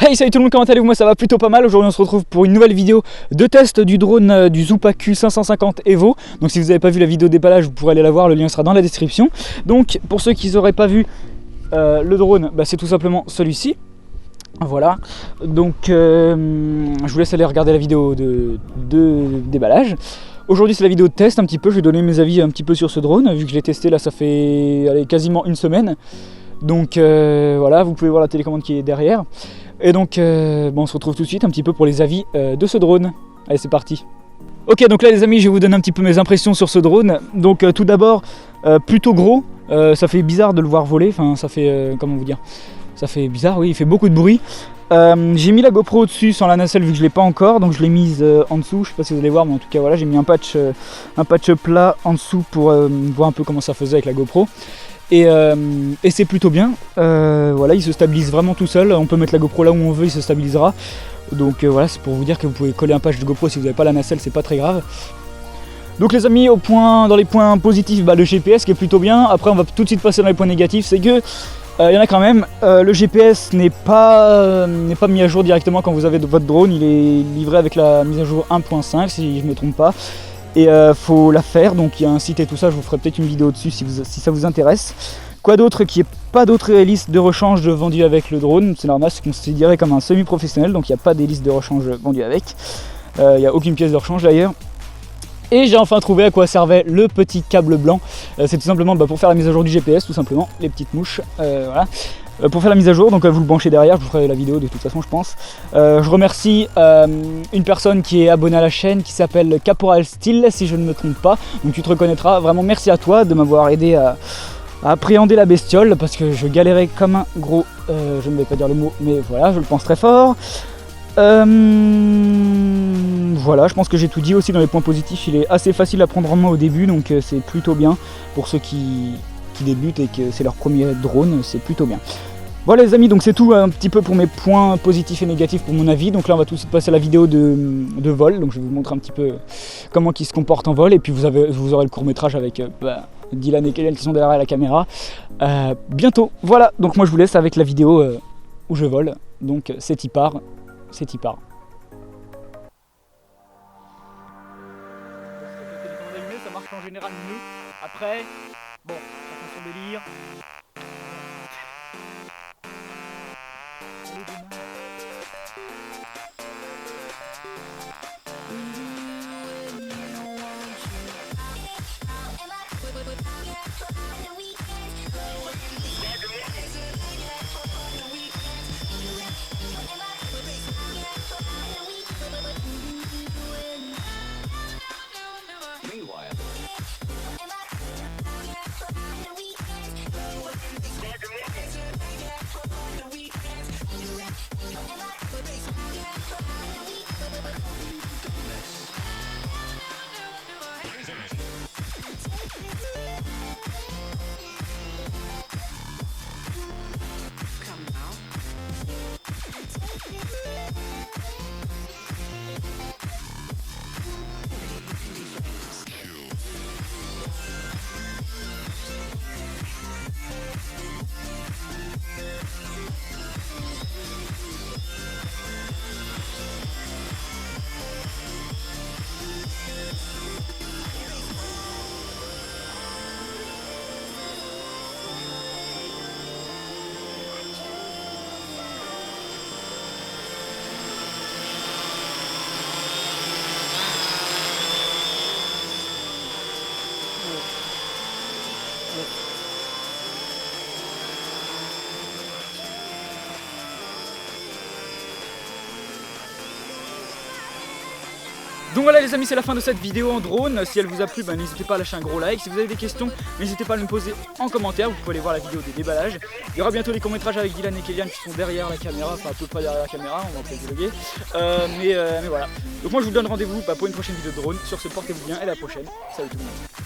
Hey, salut tout le monde, comment allez-vous? Moi ça va plutôt pas mal. Aujourd'hui on se retrouve pour une nouvelle vidéo de test du drone du Zoopa Q550 Evo. Donc si vous n'avez pas vu la vidéo déballage, vous pourrez aller la voir, le lien sera dans la description. Donc pour ceux qui n'auraient pas vu le drone, bah, c'est tout simplement celui-ci. Voilà, donc je vous laisse aller regarder la vidéo de déballage. Aujourd'hui c'est la vidéo de test un petit peu, je vais donner mes avis un petit peu sur ce drone, vu que je l'ai testé là ça fait quasiment une semaine. Donc voilà, vous pouvez voir la télécommande qui est derrière. Et donc bon, on se retrouve tout de suite un petit peu pour les avis de ce drone. Allez, c'est parti. Ok, donc là les amis, je vais vous donner un petit peu mes impressions sur ce drone. Donc tout d'abord, plutôt gros, ça fait bizarre de le voir voler, enfin ça fait, comment vous dire, ça fait bizarre, oui, il fait beaucoup de bruit. J'ai mis la GoPro au-dessus sans la nacelle vu que je l'ai pas encore, donc je l'ai mise en dessous, je sais pas si vous allez voir, mais en tout cas voilà, j'ai mis un patch plat en dessous pour voir un peu comment ça faisait avec la GoPro. Et c'est plutôt bien, voilà, il se stabilise vraiment tout seul, on peut mettre la GoPro là où on veut, il se stabilisera. Donc voilà, c'est pour vous dire que vous pouvez coller un patch de GoPro si vous n'avez pas la nacelle, c'est pas très grave. Donc les amis, dans les points positifs, bah, le GPS qui est plutôt bien. Après on va tout de suite passer dans les points négatifs, c'est que y en a quand même, le GPS n'est pas mis à jour directement quand vous avez votre drone, il est livré avec la mise à jour 1.5 si je ne me trompe pas. Et faut la faire, donc il y a un site et tout ça, je vous ferai peut-être une vidéo dessus si ça vous intéresse. Quoi d'autre? Qu'il n'y ait pas d'autres listes de rechange vendues avec le drone, c'est normal, c'est considéré comme un semi-professionnel, donc il n'y a pas des listes de rechange vendues avec. Il n'y a aucune pièce de rechange d'ailleurs. Et j'ai enfin trouvé à quoi servait le petit câble blanc. C'est tout simplement pour faire la mise à jour du GPS, tout simplement, les petites mouches, voilà. Pour faire la mise à jour, donc vous le branchez derrière, je vous ferai la vidéo de toute façon je pense. Je remercie une personne qui est abonnée à la chaîne qui s'appelle Caporal Steel si je ne me trompe pas, donc tu te reconnaîtras, vraiment merci à toi de m'avoir aidé à appréhender la bestiole parce que je galérais comme un gros, je ne vais pas dire le mot mais voilà, je le pense très fort. Voilà, je pense que j'ai tout dit aussi dans les points positifs, il est assez facile à prendre en main au début donc c'est plutôt bien pour ceux qui débutent et que c'est leur premier drone, c'est plutôt bien. Voilà les amis, donc c'est tout un petit peu pour mes points positifs et négatifs pour mon avis. Donc là on va tout de suite passer à la vidéo de vol, donc je vais vous montrer un petit peu comment il se comporte en vol et puis vous aurez le court métrage avec Dylan et Kélian qui sont derrière la caméra bientôt. Voilà, donc moi je vous laisse avec la vidéo où je vole, donc c'est y part. Ça marche en général mieux. Après, bon, chacun son délire. Donc voilà les amis, c'est la fin de cette vidéo en drone. Si elle vous a plu, n'hésitez pas à lâcher un gros like. Si vous avez des questions, n'hésitez pas à me poser en commentaire. Vous pouvez aller voir la vidéo des déballages. Il y aura bientôt les courts-métrages avec Dylan et Kélian qui sont derrière la caméra, enfin à peu près derrière la caméra, on va peut-être dialoguer. Mais voilà. Donc moi je vous donne rendez-vous pour une prochaine vidéo de drone. Sur ce, portez-vous bien et à la prochaine. Salut tout le monde.